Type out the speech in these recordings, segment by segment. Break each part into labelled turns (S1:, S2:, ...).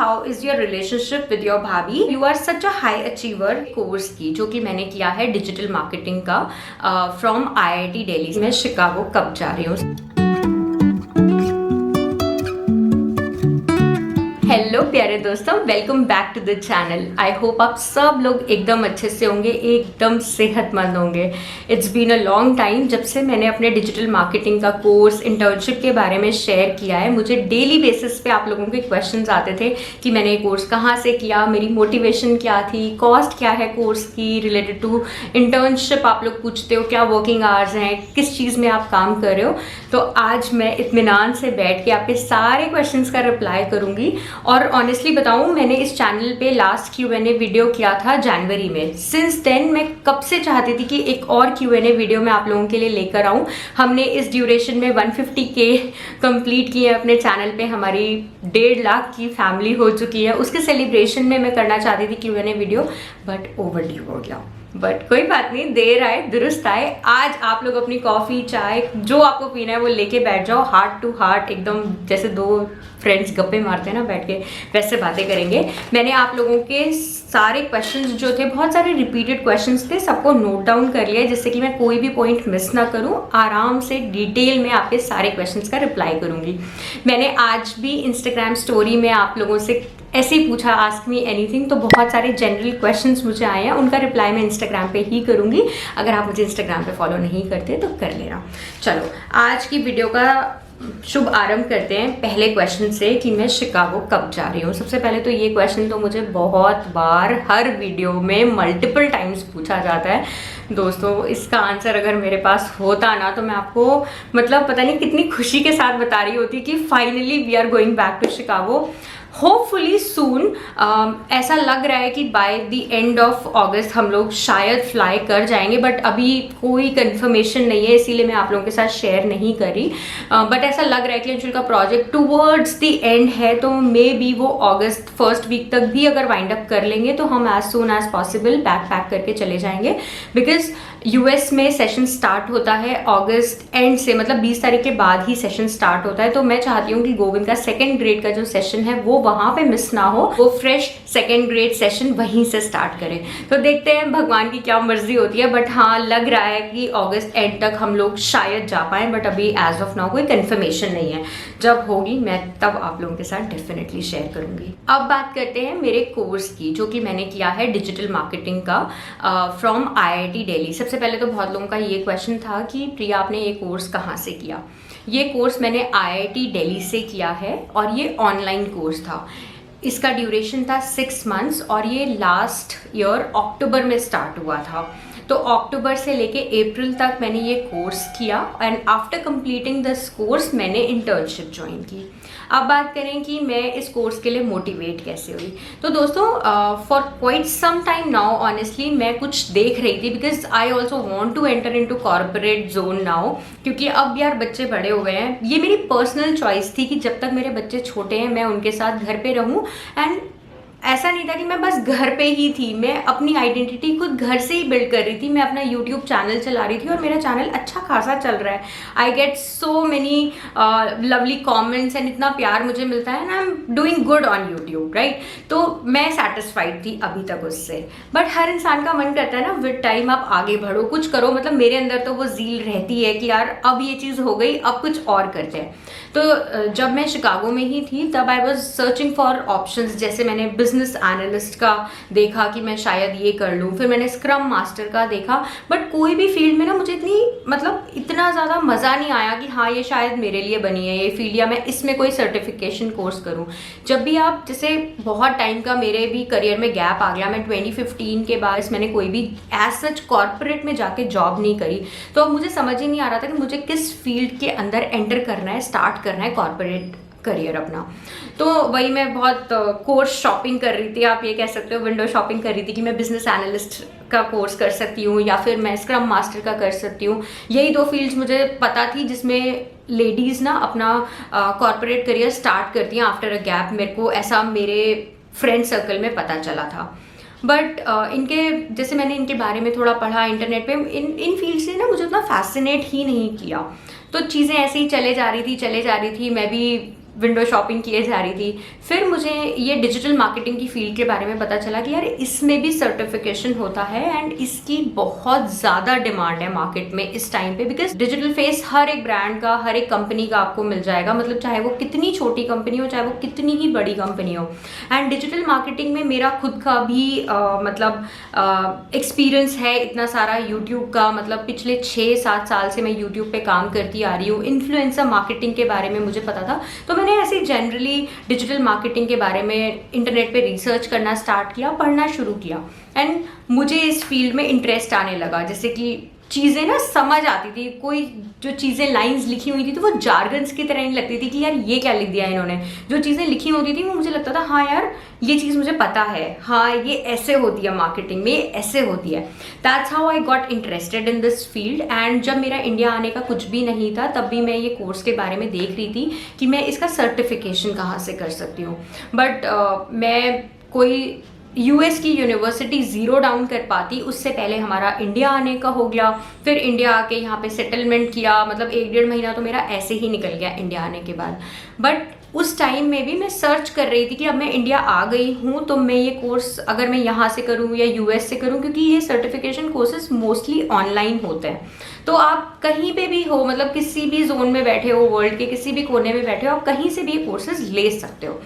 S1: How is your relationship with your bhabhi, you are such a high achiever course की जो कि मैंने किया है डिजिटल मार्केटिंग का फ्रॉम IIT दिल्ली। मैं शिकागो कब जा रही हूँ। हेलो प्यारे दोस्तों, welcome back to the channel. I hope आप सब लोग एकदम अच्छे से होंगे, एकदम सेहतमंद होंगे। It's been a long time जब से मैंने अपने डिजिटल मार्केटिंग का कोर्स इंटर्नशिप के बारे में शेयर किया है। मुझे डेली बेसिस पे आप लोगों के क्वेश्चंस आते थे कि मैंने ये कोर्स कहाँ से किया, मेरी मोटिवेशन क्या थी, कॉस्ट क्या है कोर्स की, रिलेटेड टू इंटर्नशिप आप लोग पूछते हो क्या वर्किंग आवर्स हैं, किस चीज़ में आप काम कर रहे हो। तो आज मैं इत्मीनान से बैठ के आपके सारे क्वेश्चंस का रिप्लाई करूँगी। और ऑनेस्टली बताऊं, मैंने इस चैनल पे लास्ट Q&A वीडियो किया था जनवरी में। सिंस देन मैं कब से चाहती थी कि एक और Q&A वीडियो मैं आप लोगों के लिए लेकर आऊं। हमने इस ड्यूरेशन में 150K कंप्लीट किए अपने चैनल पे, हमारी 1.5 लाख की फैमिली हो चुकी है। उसके सेलिब्रेशन में मैं करना चाहती थी Q&A वीडियो, बट ओवरड्यू हो गया। बट कोई बात नहीं, देर आए दुरुस्त आए। आज आप लोग अपनी कॉफ़ी चाय जो आपको पीना है वो लेके बैठ जाओ, हार्ट टू हार्ट, एकदम जैसे दो फ्रेंड्स गप्पे मारते हैं ना बैठ के, वैसे बातें करेंगे। मैंने आप लोगों के सारे क्वेश्चंस जो थे, बहुत सारे रिपीटेड क्वेश्चंस थे, सबको नोट डाउन कर लिया है जिससे कि मैं कोई भी पॉइंट मिस ना करूं। आराम से डिटेल में आपके सारे क्वेश्चंस का रिप्लाई करूंगी। मैंने आज भी इंस्टाग्राम स्टोरी में आप लोगों से ऐसे ही पूछा, आस्क मी एनीथिंग, तो बहुत सारे जनरल क्वेश्चंस मुझे आए हैं, उनका रिप्लाई मैं इंस्टाग्राम पे ही करूंगी। अगर आप मुझे इंस्टाग्राम पे फॉलो नहीं करते तो कर लेना। चलो आज की वीडियो का शुभ आरंभ करते हैं पहले क्वेश्चन से कि मैं शिकागो कब जा रही हूँ। सबसे पहले तो ये क्वेश्चन तो मुझे बहुत बार हर वीडियो में मल्टीपल टाइम्स पूछा जाता है। दोस्तों इसका आंसर अगर मेरे पास होता ना तो मैं आपको मतलब पता नहीं कितनी खुशी के साथ बता रही होती कि finally we are going back to Chicago, hopefully soon. ऐसा लग रहा है कि by the end of August हम लोग शायद फ्लाई कर जाएंगे, बट अभी कोई कंफर्मेशन नहीं है, इसीलिए मैं आप लोगों के साथ शेयर नहीं करी। बट ऐसा लग रहा है कि अंशुल का प्रोजेक्ट टूवर्ड्स द एंड है, तो मे बी वो अगस्त फर्स्ट वीक तक भी अगर वाइंड अप कर लेंगे तो हम as soon as possible back pack करके चले जाएंगे। बिकॉज US में सेशन स्टार्ट होता है अगस्त एंड से, मतलब 20 तारीख के बाद ही सेशन स्टार्ट होता है। तो मैं चाहती हूँ कि गोविंद का सेकेंड ग्रेड का जो सेशन है वो वहां पे मिस ना हो, वो फ्रेश सेकेंड ग्रेड सेशन वहीं से स्टार्ट करें। तो देखते हैं भगवान की क्या मर्जी होती है, बट हाँ लग रहा है कि अगस्त एंड तक हम लोग शायद जा पाए, बट अभी एज ऑफ नाउ कोई कंफर्मेशन नहीं है। जब होगी मैं तब आप लोगों के साथ डेफिनेटली शेयर करूंगी। अब बात करते हैं मेरे कोर्स की जो कि मैंने किया है डिजिटल मार्केटिंग का फ्रॉम IIT दिल्ली। सबसे पहले तो बहुत लोगों का ये क्वेश्चन था कि प्रिया आपने ये कोर्स कहाँ से किया। ये कोर्स मैंने IIT दिल्ली से किया है और ये ऑनलाइन कोर्स था। इसका ड्यूरेशन था 6 मंथ्स और ये लास्ट ईयर अक्टूबर में स्टार्ट हुआ था। तो अक्टूबर से लेके अप्रैल तक मैंने ये कोर्स किया and after completing this course मैंने इंटर्नशिप ज्वाइन की। अब बात करें कि मैं इस कोर्स के लिए मोटिवेट कैसे हुई। तो दोस्तों for quite some time now honestly मैं कुछ देख रही थी, because I also want to enter into corporate zone now, क्योंकि अब यार बच्चे बड़े हो गए हैं। ये मेरी पर्सनल चॉइस थी कि जब तक मेरे बच्चे छोटे हैं मैं उनके साथ घर पे रहूं। एंड ऐसा नहीं था कि मैं बस घर पे ही थी, मैं अपनी आइडेंटिटी खुद घर से ही बिल्ड कर रही थी। मैं अपना यूट्यूब चैनल चला रही थी और मेरा चैनल अच्छा खासा चल रहा है। I get so many lovely comments and इतना प्यार मुझे मिलता है, and I am doing good on YouTube, right. तो मैं सेटिस्फाइड थी अभी तक उससे। बट हर इंसान का मन करता है ना विद टाइम आप आगे बढ़ो, कुछ करो। मतलब मेरे अंदर तो वो ज़ील रहती है कि यार अब ये चीज़ हो गई, अब कुछ और करते हैं। तो जब मैं शिकागो में ही थी तब I was searching for options. जैसे मैंने बिजनेस एनालिस्ट का देखा कि मैं शायद ये कर लूँ, फिर मैंने स्क्रम मास्टर का देखा, बट कोई भी फील्ड में ना मुझे इतना ज़्यादा मज़ा नहीं आया कि हाँ ये शायद मेरे लिए बनी है ये फील्ड, या मैं इसमें कोई सर्टिफिकेशन कोर्स करूँ। जब भी आप जैसे बहुत टाइम का मेरे भी करियर में गैप आ गया, मैं 2015 के बाद मैंने कोई भी एज सच कॉर्पोरेट में जाके जॉब नहीं करी, तो अब मुझे समझ ही नहीं आ रहा था कि मुझे किस फील्ड के अंदर एंटर करना है, स्टार्ट करना है कॉर्पोरेट करियर अपना। तो वही मैं बहुत कोर्स शॉपिंग कर रही थी, आप ये कह सकते हो विंडो शॉपिंग कर रही थी कि मैं बिजनेस एनालिस्ट का कोर्स कर सकती हूँ या फिर मैं स्क्रम मास्टर का कर सकती हूँ। यही 2 फील्ड्स मुझे पता थी जिसमें लेडीज़ ना अपना कॉर्पोरेट करियर स्टार्ट करती हैं आफ्टर अ गैप। मेरे को ऐसा मेरे फ्रेंड सर्कल में पता चला था। बट इनके जैसे मैंने इनके बारे में थोड़ा पढ़ा इंटरनेट पे, इन फील्ड से ना मुझे उतना फैसिनेट ही नहीं किया। तो चीज़ें ऐसे ही चले जा रही थी। मैं भी विंडो शॉपिंग किए जा रही थी। फिर मुझे ये डिजिटल मार्केटिंग की फील्ड के बारे में पता चला कि यार इसमें भी सर्टिफिकेशन होता है एंड इसकी बहुत ज़्यादा डिमांड है मार्केट में इस टाइम पे, बिकॉज डिजिटल फेस हर एक ब्रांड का, हर एक कंपनी का आपको मिल जाएगा, मतलब चाहे वो कितनी छोटी कंपनी हो, चाहे वो कितनी ही बड़ी कंपनी हो। एंड डिजिटल मार्केटिंग में मेरा खुद का भी एक्सपीरियंस है इतना सारा यूट्यूब का, मतलब पिछले 6-7 साल से मैं यूट्यूब पे काम करती आ रही हूँ। इन्फ्लुएंसर मार्केटिंग के बारे में मुझे पता था, तो मैंने ऐसे जनरली डिजिटल मार्केटिंग के बारे में इंटरनेट पे रिसर्च करना स्टार्ट किया, पढ़ना शुरू किया एंड मुझे इस फील्ड में इंटरेस्ट आने लगा। जैसे कि चीज़ें ना समझ आती थी, कोई जो चीज़ें लाइंस लिखी हुई थी तो वो जार्गन्स की तरह नहीं लगती थी कि यार ये क्या लिख दिया इन्होंने। जो चीज़ें लिखी होती थी वो मुझे लगता था हाँ यार ये चीज़ मुझे पता है, हाँ ये ऐसे होती है मार्केटिंग में, ये ऐसे होती है। That's how I got interested in this field. And जब मेरा इंडिया आने का कुछ भी नहीं था तब भी मैं ये कोर्स के बारे में देख रही थी कि मैं इसका सर्टिफिकेशन कहाँ से कर सकती हूँ। बट मैं कोई यूएस की यूनिवर्सिटी ज़ीरो डाउन कर पाती, उससे पहले हमारा इंडिया आने का हो गया। फिर इंडिया आके यहाँ पे सेटलमेंट किया, मतलब 1-1.5 महीना तो मेरा ऐसे ही निकल गया इंडिया आने के बाद। बट उस टाइम में भी मैं सर्च कर रही थी कि अब मैं इंडिया आ गई हूँ तो मैं ये कोर्स अगर मैं यहाँ से करूँ या यूएस से करूँ, क्योंकि ये सर्टिफिकेशन कोर्सेज मोस्टली ऑनलाइन होते हैं। तो आप कहीं पे भी हो, मतलब किसी भी जोन में बैठे हो, वर्ल्ड के किसी भी कोने में बैठे हो, आप कहीं से भी ये कोर्सेज ले सकते हो।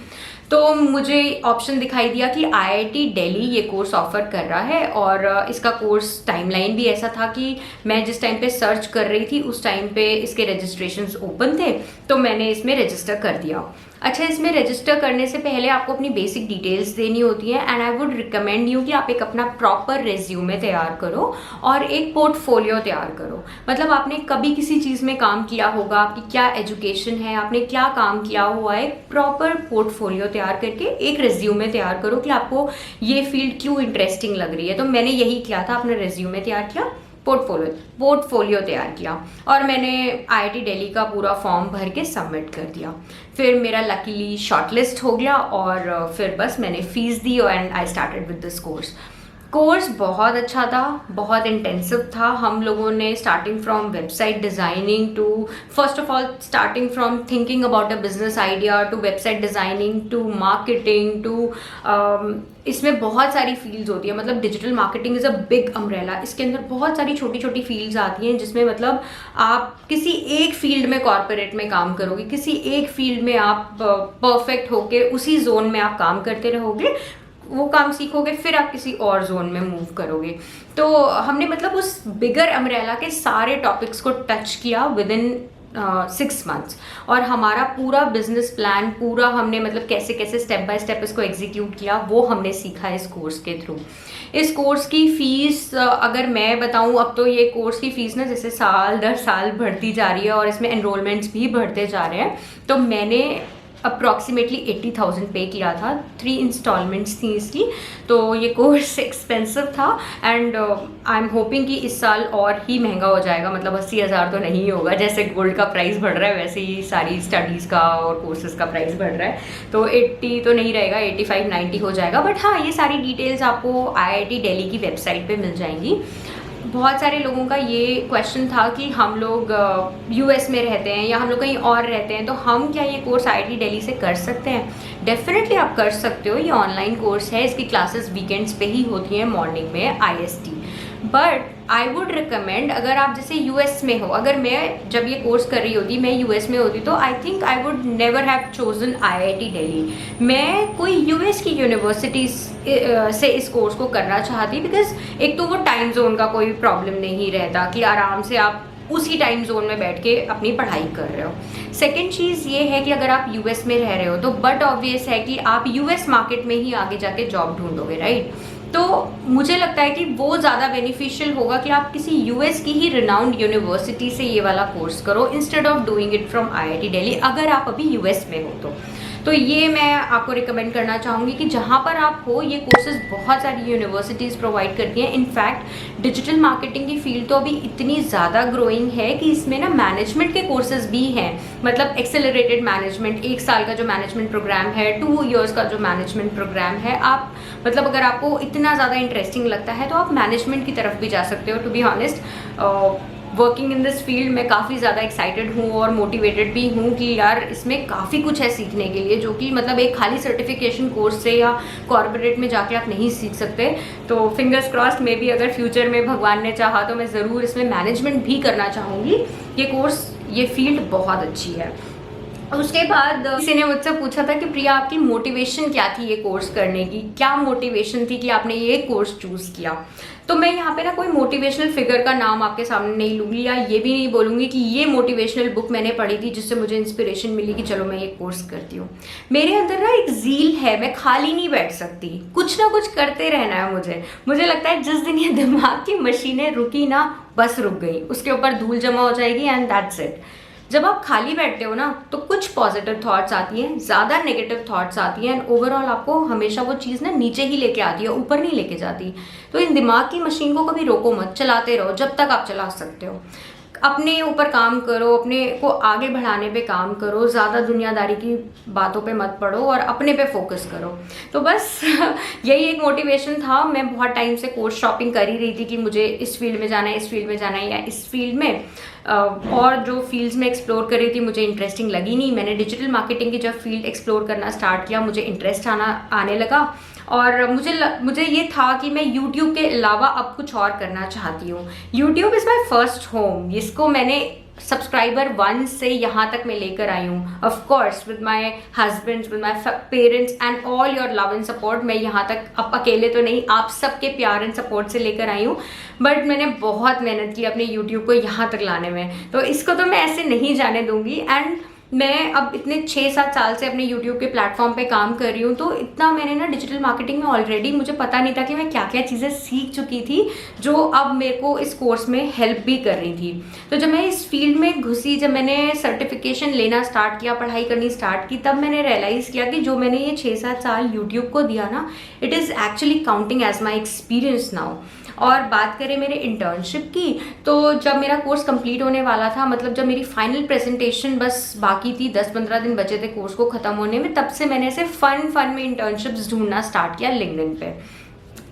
S1: तो मुझे ऑप्शन दिखाई दिया कि आईआईटी दिल्ली ये कोर्स ऑफर कर रहा है और इसका कोर्स टाइमलाइन भी ऐसा था कि मैं जिस टाइम पे सर्च कर रही थी उस टाइम पे इसके रजिस्ट्रेशंस ओपन थे, तो मैंने इसमें रजिस्टर कर दिया। अच्छा, इसमें रजिस्टर करने से पहले आपको अपनी बेसिक डिटेल्स देनी होती है and I would recommend you कि आप एक अपना प्रॉपर रेज्यूमे तैयार करो और एक पोर्टफोलियो तैयार करो। मतलब आपने कभी किसी चीज़ में काम किया होगा, आपकी क्या एजुकेशन है, आपने क्या काम किया हुआ है, एक प्रॉपर पोर्टफोलियो तैयार करके एक रेज्यूमे तैयार करो कि आपको ये फील्ड क्यों इंटरेस्टिंग लग रही है। तो मैंने यही किया था, अपना रेज्यूमे तैयार किया, पोर्टफोलियो तैयार किया और मैंने आईआईटी दिल्ली का पूरा फॉर्म भर के सबमिट कर दिया। फिर मेरा लकीली शॉर्टलिस्ट हो गया और फिर बस मैंने फीस दी and I started with this course बहुत अच्छा था, बहुत इंटेंसिव था। हम लोगों ने starting from website designing to, first of all starting from thinking about a business idea to website designing to marketing to इसमें बहुत सारी फील्ड्स होती है। मतलब digital marketing is a big umbrella, इसके अंदर बहुत सारी छोटी छोटी फील्ड्स आती हैं जिसमें मतलब आप किसी एक फील्ड में कॉर्पोरेट में काम करोगे, किसी एक फील्ड में आप परफेक्ट होके उसी जोन में आप काम करते रहोगे, वो काम सीखोगे, फिर आप किसी और जोन में मूव करोगे। तो हमने मतलब उस बिगर अम्ब्रेला के सारे टॉपिक्स को टच किया विद इन 6 months और हमारा पूरा बिजनेस प्लान पूरा हमने मतलब कैसे कैसे स्टेप बाय स्टेप इसको एग्जीक्यूट किया वो हमने सीखा इस कोर्स के थ्रू। इस कोर्स की फ़ीस अगर मैं बताऊं, अब तो ये कोर्स की फ़ीस ना जैसे साल दर साल बढ़ती जा रही है और इसमें एनरोलमेंट्स भी बढ़ते जा रहे हैं। तो मैंने अप्रॉक्सीमेटली 80,000 पे किया था, 3 इंस्टॉलमेंट्स थी इसकी। तो ये कोर्स एक्सपेंसिव था एंड आई एम होपिंग कि इस साल और ही महंगा हो जाएगा, मतलब 80,000 तो नहीं होगा। जैसे गोल्ड का प्राइस बढ़ रहा है वैसे ही सारी स्टडीज़ का और कोर्सेज का प्राइस बढ़ रहा है, तो 80 तो नहीं रहेगा, 85-90 हो जाएगा। बट हाँ, ये सारी डिटेल्स आपको आईआईटी दिल्ली की वेबसाइट पे मिल जाएंगी। बहुत सारे लोगों का ये क्वेश्चन था कि हम लोग यूएस में रहते हैं या हम लोग कहीं और रहते हैं, तो हम क्या ये कोर्स आईआईटी दिल्ली से कर सकते हैं? डेफिनेटली आप कर सकते हो। ये ऑनलाइन कोर्स है, इसकी क्लासेस वीकेंड्स पे ही होती हैं, मॉर्निंग में IST। But I would recommend, अगर आप जैसे यूएस में हो, अगर मैं जब ये कोर्स कर रही होती, मैं यूएस में होती, तो I think I would never have chosen IIT Delhi. मैं कोई यूएस की यूनिवर्सिटी से इस कोर्स को करना चाहती, बिकॉज एक तो वो टाइम जोन का कोई प्रॉब्लम नहीं रहता कि आराम से आप उसी टाइम जोन में बैठ के अपनी पढ़ाई कर रहे हो। सेकेंड चीज़ ये है कि अगर आप यूएस में रह रहे हो तो बट ऑब्वियस है कि आप यूएस मार्केट में ही आगे जाके जॉब ढूंढोगे, राइट? तो मुझे लगता है कि वो ज़्यादा बेनिफिशियल होगा कि आप किसी यूएस की ही रिनाउंड यूनिवर्सिटी से ये वाला कोर्स करो instead of doing it from IIT Delhi, अगर आप अभी यूएस में हो तो ये मैं आपको रिकमेंड करना चाहूँगी कि जहाँ पर आप हो ये कोर्सेज बहुत सारी यूनिवर्सिटीज़ प्रोवाइड करती हैं। इनफैक्ट डिजिटल मार्केटिंग की फील्ड तो अभी इतनी ज़्यादा ग्रोइंग है कि इसमें ना मैनेजमेंट के कोर्सेज भी हैं, मतलब एक्सेलरेटेड मैनेजमेंट, 1 साल का जो मैनेजमेंट प्रोग्राम है, 2 years का जो मैनेजमेंट प्रोग्राम है। आप मतलब अगर आपको इतना ज़्यादा इंटरेस्टिंग लगता है तो आप मैनेजमेंट की तरफ भी जा सकते हो। To be honest working in this field मैं काफ़ी ज़्यादा एक्साइटेड हूँ और मोटिवेटेड भी हूँ कि यार इसमें काफ़ी कुछ है सीखने के लिए, जो कि मतलब एक खाली सर्टिफिकेशन कोर्स से या कॉर्पोरेट में जाके आप नहीं सीख सकते। तो फिंगर्स क्रॉस्ड, मे बी अगर फ्यूचर में भगवान ने चाहा तो मैं ज़रूर इसमें मैनेजमेंट भी करना चाहूँगी। ये कोर्स, ये फील्ड बहुत अच्छी है। उसके बाद किसी ने मुझसे पूछा था कि प्रिया आपकी मोटिवेशन क्या थी ये कोर्स करने की, क्या मोटिवेशन थी कि आपने ये कोर्स चूज किया। तो मैं यहाँ पे ना कोई मोटिवेशनल फिगर का नाम आपके सामने नहीं लूंगी या ये भी नहीं बोलूंगी कि ये मोटिवेशनल बुक मैंने पढ़ी थी जिससे मुझे इंस्पिरेशन मिली कि चलो मैं ये कोर्स करती हूँ। मेरे अंदर ना एक ज़ील है, मैं खाली नहीं बैठ सकती, कुछ ना कुछ करते रहना है मुझे लगता है जिस दिन ये दिमाग की मशीनें रुकी ना, बस रुक गई, उसके ऊपर धूल जमा हो जाएगी एंड दैट्स इट। जब आप खाली बैठते हो ना तो कुछ पॉजिटिव थॉट्स आती हैं, ज़्यादा नेगेटिव थॉट्स आती हैं एंड ओवरऑल आपको हमेशा वो चीज़ ना नीचे ही लेके आती है, ऊपर नहीं लेके जाती। तो इन दिमाग की मशीन को कभी रोको मत, चलाते रहो जब तक आप चला सकते हो। अपने ऊपर काम करो, अपने को आगे बढ़ाने पे काम करो, ज़्यादा दुनियादारी की बातों पे मत पड़ो और अपने पे फोकस करो। तो बस यही एक मोटिवेशन था। मैं बहुत टाइम से कोर्स शॉपिंग कर ही रही थी कि मुझे इस फील्ड में जाना है, इस फील्ड में जाना है या इस फील्ड में, और जो फील्ड्स में एक्सप्लोर कर रही थी मुझे इंटरेस्टिंग लगी नहीं। मैंने डिजिटल मार्केटिंग की जब फील्ड एक्सप्लोर करना स्टार्ट किया, मुझे इंटरेस्ट आने लगा और मुझे ये था कि मैं YouTube के अलावा अब कुछ और करना चाहती हूँ। YouTube is my first home, जिसको मैंने सब्सक्राइबर 1 से यहाँ तक मैं लेकर आई हूँ। Of course with my husband, with my parents and all your love and support. मैं यहाँ तक अब अकेले तो नहीं, आप सबके प्यार एंड सपोर्ट से लेकर आई हूँ, बट मैंने बहुत मेहनत की अपने YouTube को यहाँ तक लाने में, तो इसको तो मैं ऐसे नहीं जाने दूंगी। एंड मैं अब इतने 6-7 साल से अपने YouTube के प्लेटफॉर्म पे काम कर रही हूँ, तो इतना मैंने ना डिजिटल मार्केटिंग में ऑलरेडी, मुझे पता नहीं था कि मैं क्या क्या चीज़ें सीख चुकी थी जो अब मेरे को इस कोर्स में हेल्प भी कर रही थी। तो जब मैं इस फील्ड में घुसी, जब मैंने सर्टिफिकेशन लेना स्टार्ट किया, पढ़ाई करनी स्टार्ट की, तब मैंने रियलाइज़ किया कि जो मैंने ये 6-7 साल YouTube को दिया ना, it is actually counting as my experience now. और बात करें मेरे इंटर्नशिप की, तो जब मेरा कोर्स कंप्लीट होने वाला था, मतलब जब मेरी फाइनल प्रेजेंटेशन बस बाकी थी, 10-15 दिन बचे थे कोर्स को ख़त्म होने में, तब से मैंने ऐसे फन में इंटर्नशिप्स ढूंढना स्टार्ट किया लिंक्डइन पे।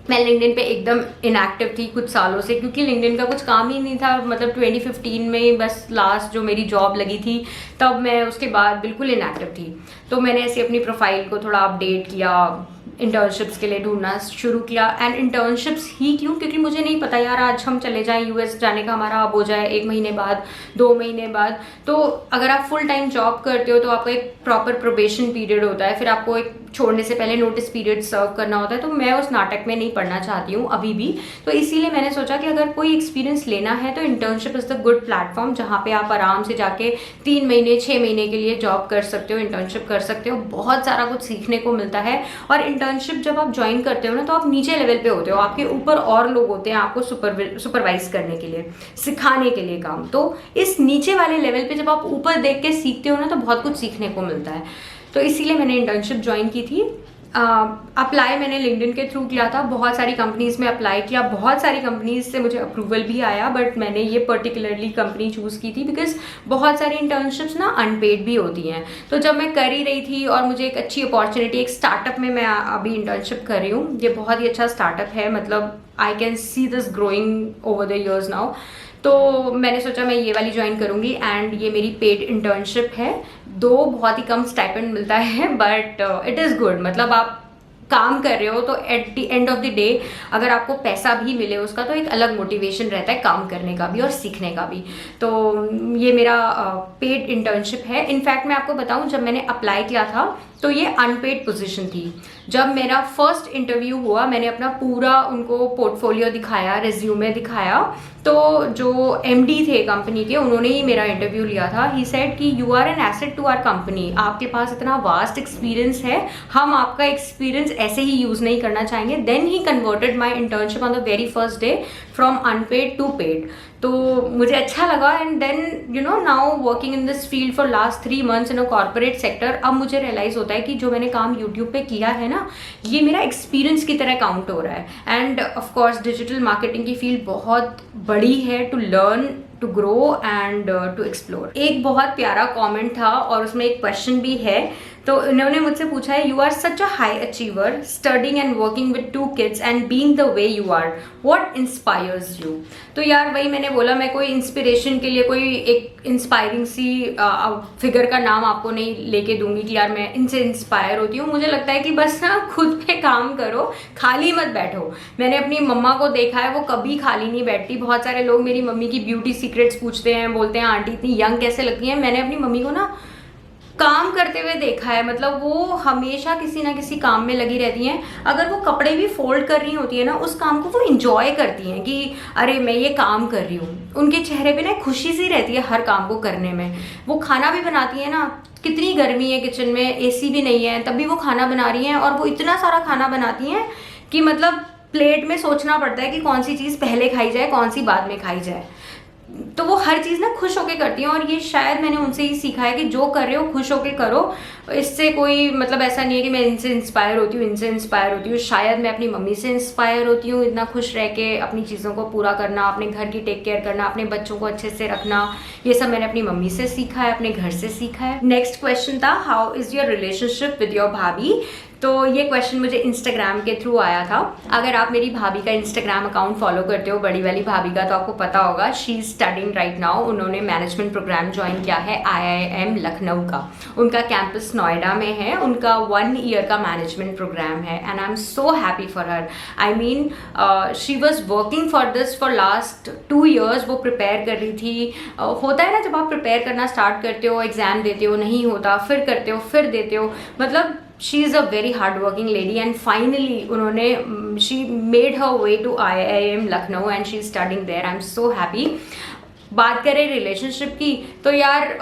S1: मैं लिंक्डइन पे एकदम इनएक्टिव थी कुछ सालों से, क्योंकि लिंक्डइन का कुछ काम ही नहीं था। मतलब 2015 में बस लास्ट जो मेरी जॉब लगी थी, तब मैं उसके बाद बिल्कुल इनएक्टिव थी। तो मैंने ऐसे अपनी प्रोफाइल को थोड़ा अपडेट किया, इंटर्नशिप्स के लिए ढूंढना शुरू किया। एंड इंटर्नशिप्स ही क्यों, क्योंकि मुझे नहीं पता यार आज हम चले जाएं US जाने का हमारा अब हो जाए 1 महीने बाद, 2 महीने बाद। तो अगर आप फुल टाइम जॉब करते हो तो आपको एक प्रॉपर प्रोबेशन पीरियड होता है, फिर आपको एक छोड़ने से पहले नोटिस पीरियड सर्व करना होता है। तो मैं उस नाटक में नहीं पढ़ना चाहती हूँ अभी भी। तो इसीलिए मैंने सोचा कि अगर कोई एक्सपीरियंस लेना है तो internship is the good platform, जहाँ पे आप आराम से जाके 3 महीने 6 महीने के लिए जॉब कर सकते हो, इंटर्नशिप कर सकते हो। बहुत सारा कुछ सीखने को मिलता है। और इंटर्नशिप जब आप ज्वाइन करते हो ना, तो आप नीचे लेवल पे होते हो, आपके ऊपर और लोग होते हैं आपको सुपरवाइज करने के लिए, सिखाने के लिए काम। तो इस नीचे वाले लेवल पे जब आप ऊपर देख के सीखते हो ना, तो बहुत कुछ सीखने को मिलता है। तो इसीलिए मैंने इंटर्नशिप ज्वाइन की थी। अप्लाई मैंने लिंक्डइन के थ्रू किया था, बहुत सारी कंपनीज में अप्लाई किया, बहुत सारी कंपनीज से मुझे अप्रूवल भी आया, बट मैंने ये पर्टिकुलरली कंपनी चूज़ की थी बिकॉज बहुत सारी इंटर्नशिप्स ना अनपेड भी होती हैं। तो जब मैं कर ही रही थी और मुझे एक अच्छी अपॉर्चुनिटी, एक स्टार्टअप में मैं अभी इंटर्नशिप कर रही हूँ, ये बहुत ही अच्छा स्टार्टअप है, मतलब I can see this growing over the years now. तो मैंने सोचा मैं ये वाली ज्वाइन करूँगी एंड ये मेरी पेड इंटर्नशिप है। बहुत ही कम स्टाइपेंड मिलता है, बट इट इज़ गुड। मतलब आप काम कर रहे हो तो at the end of the day अगर आपको पैसा भी मिले उसका, तो एक अलग मोटिवेशन रहता है काम करने का भी और सीखने का भी। तो ये मेरा पेड इंटर्नशिप है। इनफैक्ट मैं आपको बताऊं, जब मैंने अप्लाई किया था तो ये अनपेड पोजीशन थी। जब मेरा फर्स्ट इंटरव्यू हुआ, मैंने अपना पूरा उनको पोर्टफोलियो दिखाया, रिज्यूमे दिखाया, तो जो MD थे कंपनी के, उन्होंने ही मेरा इंटरव्यू लिया था। ही सेड कि you are an asset to our company, आपके पास इतना वास्ट एक्सपीरियंस है, हम आपका एक्सपीरियंस ऐसे ही यूज़ नहीं करना चाहेंगे। Then he converted my internship on the very first day from unpaid to paid. तो मुझे अच्छा लगा। And then now working in this field for last 3 months in a corporate sector, अब मुझे रियलाइज़ होता है कि जो मैंने काम YouTube पे किया है ना, ये मेरा एक्सपीरियंस की तरह काउंट हो रहा है। And of course digital marketing की फील्ड बहुत बड़ी है, to learn, to grow and to explore. एक बहुत प्यारा कमेंट था और उसमें एक क्वेश्चन भी है तो इन्होंने मुझसे पूछा है, you are such a high achiever, studying and working with 2 kids and being the way you are, what inspires you. तो यार वही मैंने बोला, मैं कोई इंस्पिरेशन के लिए कोई एक इंस्पायरिंग सी फिगर का नाम आपको नहीं लेके दूंगी कि यार मैं इनसे इंस्पायर होती हूँ। मुझे लगता है कि बस ना खुद पे काम करो, खाली मत बैठो। मैंने अपनी मम्मा को देखा है, वो कभी खाली नहीं बैठती। बहुत सारे लोग मेरी मम्मी की ब्यूटी सीक्रेट्स पूछते हैं, बोलते हैं आंटी इतनी यंग कैसे लगती हैं। मैंने अपनी मम्मी को ना काम करते हुए देखा है, मतलब वो हमेशा किसी ना किसी काम में लगी रहती हैं। अगर वो कपड़े भी फोल्ड कर रही होती है ना, उस काम को वो इंजॉय करती हैं कि अरे मैं ये काम कर रही हूँ। उनके चेहरे पे ना खुशी सी रहती है हर काम को करने में। वो खाना भी बनाती है ना, कितनी गर्मी है किचन में, एसी भी नहीं है, तब भी वो खाना बना रही हैं। और वो इतना सारा खाना बनाती हैं कि मतलब प्लेट में सोचना पड़ता है कि कौन सी चीज़ पहले खाई जाए, कौन सी बाद में खाई जाए। तो वो हर चीज़ ना खुश होके करती हैं। और ये शायद मैंने उनसे ही सीखा है कि जो कर रहे हो खुश होके करो। इससे कोई मतलब ऐसा नहीं है कि मैं इनसे इंस्पायर होती हूँ, इनसे इंस्पायर होती हूँ। शायद मैं अपनी मम्मी से इंस्पायर होती हूँ, इतना खुश रह के अपनी चीज़ों को पूरा करना, अपने घर की टेक केयर करना, अपने बच्चों को अच्छे से रखना। ये सब मैंने अपनी मम्मी से सीखा है, अपने घर से सीखा है। नेक्स्ट क्वेश्चन था, how is your relationship with your भाभी। तो ये क्वेश्चन मुझे इंस्टाग्राम के थ्रू आया था। अगर आप मेरी भाभी का इंस्टाग्राम अकाउंट फॉलो करते हो, बड़ी वाली भाभी का, तो आपको पता होगा she is studying right now. उन्होंने मैनेजमेंट प्रोग्राम ज्वाइन किया है IIM लखनऊ का। उनका कैंपस नोएडा में है। उनका 1 ईयर का मैनेजमेंट प्रोग्राम है and I am so happy for her. I mean she was working for this for last 2 years. वो प्रिपेयर कर रही थी। होता है ना, जब आप प्रिपेयर करना स्टार्ट करते हो, एग्जाम देते हो, नहीं होता, फिर करते हो, फिर देते हो, मतलब she is a very hard working lady and finally उन्होंने she made her way to IIM Lucknow and she is studying there. I am so happy. बात करें रिलेशनशिप की, तो यार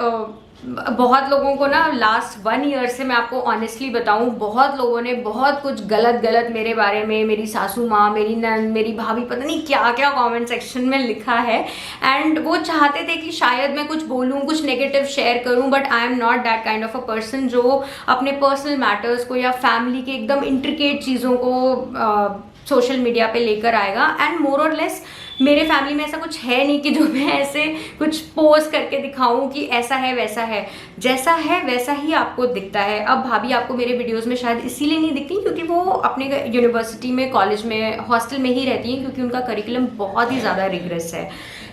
S1: बहुत लोगों को ना लास्ट 1 ईयर से, मैं आपको ऑनेस्टली बताऊं, बहुत लोगों ने बहुत कुछ गलत मेरे बारे में, मेरी सासू माँ, मेरी नंद, मेरी भाभी, पता नहीं क्या क्या कमेंट सेक्शन में लिखा है। एंड वो चाहते थे कि शायद मैं कुछ बोलूं, कुछ नेगेटिव शेयर करूं, but I am not that kind of a person जो अपने पर्सनल मैटर्स को या फैमिली के एकदम इंट्रिकेट चीज़ों को सोशल मीडिया पे लेकर आएगा। एंड मोर और लेस मेरे फैमिली में ऐसा कुछ है नहीं कि जो मैं ऐसे कुछ पोस्ट करके दिखाऊं कि ऐसा है वैसा है। जैसा है वैसा ही आपको दिखता है। अब भाभी आपको मेरे वीडियोस में शायद इसीलिए नहीं दिखती क्योंकि वो अपने यूनिवर्सिटी में, कॉलेज में, हॉस्टल में ही रहती हैं, क्योंकि उनका करिकुलम बहुत ही ज़्यादा रिग्रेस है।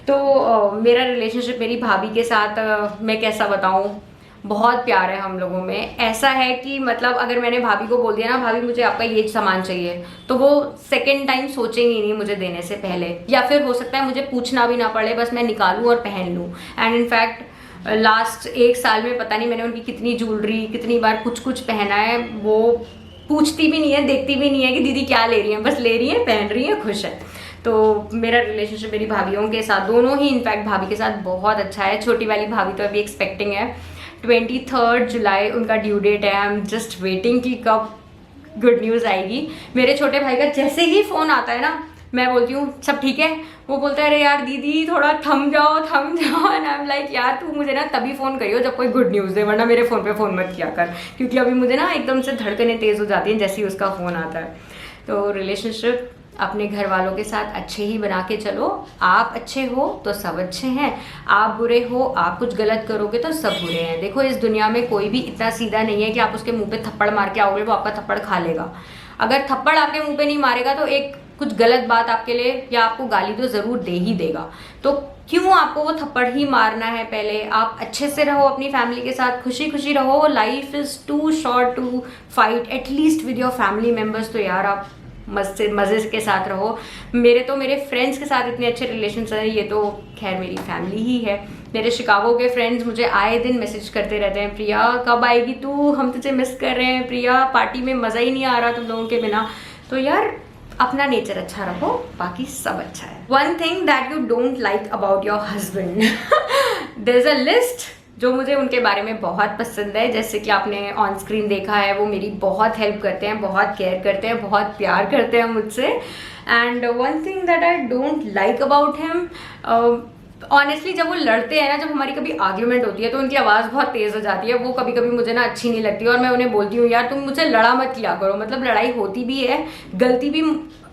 S1: तो मेरा रिलेशनशिप मेरी भाभी के साथ मैं कैसा बताऊँ, बहुत प्यार है हम लोगों में। ऐसा है कि मतलब अगर मैंने भाभी को बोल दिया ना, भाभी मुझे आपका ये सामान चाहिए, तो वो सेकंड टाइम सोचेंगी नहीं मुझे देने से पहले। या फिर हो सकता है मुझे पूछना भी ना पड़े, बस मैं निकालूं और पहन लूं। एंड इनफैक्ट लास्ट 1 साल में पता नहीं मैंने उनकी कितनी ज्वेलरी, कितनी बार कुछ पहना है। वो पूछती भी नहीं है, देखती भी नहीं है कि दीदी क्या ले रही है, बस ले रही है, पहन रही है, खुश है। तो मेरा रिलेशनशिप मेरी भाभीयों के साथ, दोनों ही इनफैक्ट भाभी के साथ बहुत अच्छा है। छोटी वाली भाभी तो अभी एक्सपेक्टिंग है, 23 जुलाई उनका ड्यू डेट है। आई एम जस्ट वेटिंग कि कब गुड न्यूज़ आएगी। मेरे छोटे भाई का जैसे ही फ़ोन आता है ना, मैं बोलती हूँ सब ठीक है, वो बोलता है अरे यार दीदी थोड़ा थम जाओ। एंड आई एम लाइक यार तू मुझे ना तभी फ़ोन करियो जब कोई गुड न्यूज़ है, वरना मेरे फ़ोन पे फ़ोन मत किया कर, क्योंकि अभी मुझे ना एकदम से धड़कनें तेज़ हो जाती हैं जैसे ही उसका फ़ोन आता है। तो रिलेशनशिप अपने घर वालों के साथ अच्छे ही बना के चलो। आप अच्छे हो तो सब अच्छे हैं, आप बुरे हो, आप कुछ गलत करोगे तो सब बुरे हैं। देखो इस दुनिया में कोई भी इतना सीधा नहीं है कि आप उसके मुंह पे थप्पड़ मार के आओगे वो आपका थप्पड़ खा लेगा। अगर थप्पड़ आपके मुंह पे नहीं मारेगा तो एक कुछ गलत बात आपके लिए या आपको गाली तो ज़रूर दे ही देगा। तो क्यों आपको वो थप्पड़ ही मारना है? पहले आप अच्छे से रहो, अपनी फैमिली के साथ खुशी खुशी रहो। Life is too short to fight at least with your family members. तो यार आप मज़े के साथ रहो। मेरे फ्रेंड्स के साथ इतने अच्छे रिलेशंस हैं, ये तो खैर मेरी फैमिली ही है। मेरे शिकागो के फ्रेंड्स मुझे आए दिन मैसेज करते रहते हैं, प्रिया कब आएगी तू, हम तुझे मिस कर रहे हैं, प्रिया पार्टी में मज़ा ही नहीं आ रहा तुम लोगों के बिना। तो यार अपना नेचर अच्छा रखो, बाकी सब अच्छा है। One thing that you don't like about your husband, there is a list जो मुझे उनके बारे में बहुत पसंद है। जैसे कि आपने ऑन स्क्रीन देखा है, वो मेरी बहुत हेल्प करते हैं, बहुत केयर करते हैं, बहुत प्यार करते हैं मुझसे। And one thing that I don't like about him, honestly जब वो लड़ते हैं ना, जब हमारी कभी आर्ग्यूमेंट होती है तो उनकी आवाज़ बहुत तेज़ हो जाती है, वो कभी कभी मुझे ना अच्छी नहीं लगती और मैं उन्हें बोलती हूँ यार तुम मुझसे लड़ा मत किया करो, मतलब लड़ाई होती भी है, गलती भी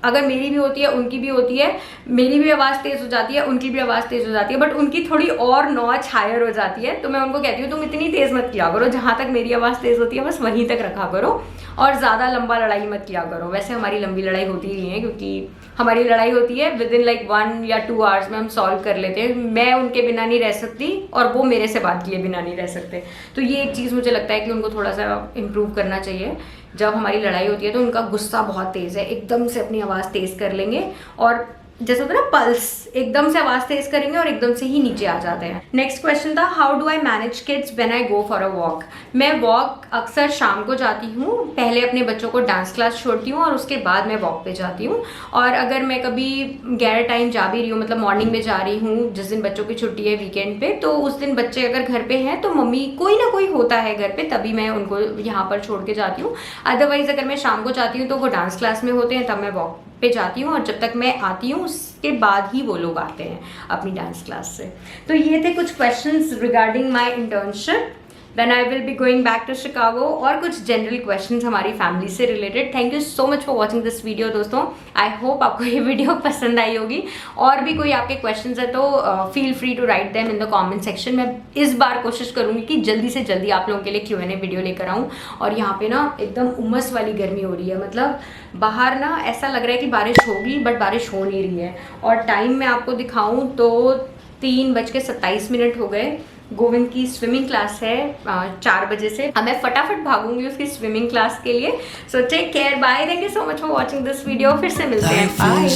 S1: अगर मेरी भी होती है उनकी भी होती है, मेरी भी आवाज़ तेज़ हो जाती है, उनकी भी आवाज़ तेज़ हो जाती है, बट उनकी थोड़ी और नॉच हायर हो जाती है, तो मैं उनको कहती हूँ तुम इतनी तेज़ मत किया करो, जहाँ तक मेरी आवाज़ तेज़ होती है बस वहीं तक रखा करो और ज़्यादा लंबा लड़ाई मत किया करो। वैसे हमारी लंबी लड़ाई होती ही नहीं है, क्योंकि हमारी लड़ाई होती है विद इन लाइक 1 या 2 आवर्स में हम सॉल्व कर लेते हैं, मैं उनके बिना नहीं रह सकती और वो मेरे से बात किए बिना नहीं रह सकते। तो ये एक चीज़ मुझे लगता है कि उनको थोड़ा सा इम्प्रूव करना चाहिए। जब हमारी लड़ाई होती है तो उनका गुस्सा बहुत तेज़ है, एकदम से अपनी आवाज़ तेज़ कर लेंगे और जैसे होता है ना पल्स, एकदम से आवाज़ तेज़ करेंगे और एकदम से ही नीचे आ जाते हैं। नेक्स्ट क्वेश्चन था how do I manage kids when I go for a walk. मैं वॉक अक्सर शाम को जाती हूँ, पहले अपने बच्चों को डांस क्लास छोड़ती हूँ और उसके बाद मैं वॉक पे जाती हूँ। और अगर मैं कभी गैर टाइम जा भी रही हूँ, मतलब मॉर्निंग में जा रही हूँ जिस दिन बच्चों की छुट्टी है वीकेंड पे, तो उस दिन बच्चे अगर घर पे हैं तो मम्मी कोई ना कोई होता है घर पे, तभी मैं उनको यहाँ पर छोड़ के जाती हूँ। अदरवाइज अगर मैं शाम को जाती हूँ तो वो डांस क्लास में होते हैं, तब मैं वॉक पे जाती हूँ और जब तक मैं आती हूँ उसके बाद ही वो लोग आते हैं अपनी डांस क्लास से। तो ये थे कुछ questions regarding my internship when I will be going back to Chicago, और कुछ जनरल क्वेश्चंस हमारी फैमिली से रिलेटेड। Thank you so much for watching this video दोस्तों, आई होप आपको ये वीडियो पसंद आई होगी। और भी कोई आपके क्वेश्चंस है तो feel free to write them in the comment section. मैं इस बार कोशिश करूंगी कि जल्दी से जल्दी आप लोगों के लिए Q&A वीडियो लेकर आऊँ। और यहाँ पे ना एकदम उमस वाली गर्मी हो रही है, मतलब बाहर ना ऐसा लग रहा है कि बारिश होगी बट बारिश हो नहीं रही है। और टाइम मैं आपको दिखाऊँ तो 3:27 हो गए। गोविंद की स्विमिंग क्लास है 4 बजे से, अब मैं फटाफट भागूंगी उसकी स्विमिंग क्लास के लिए। So take care, bye, thank you so much for watching this video. फिर से मिलते हैं, बाय।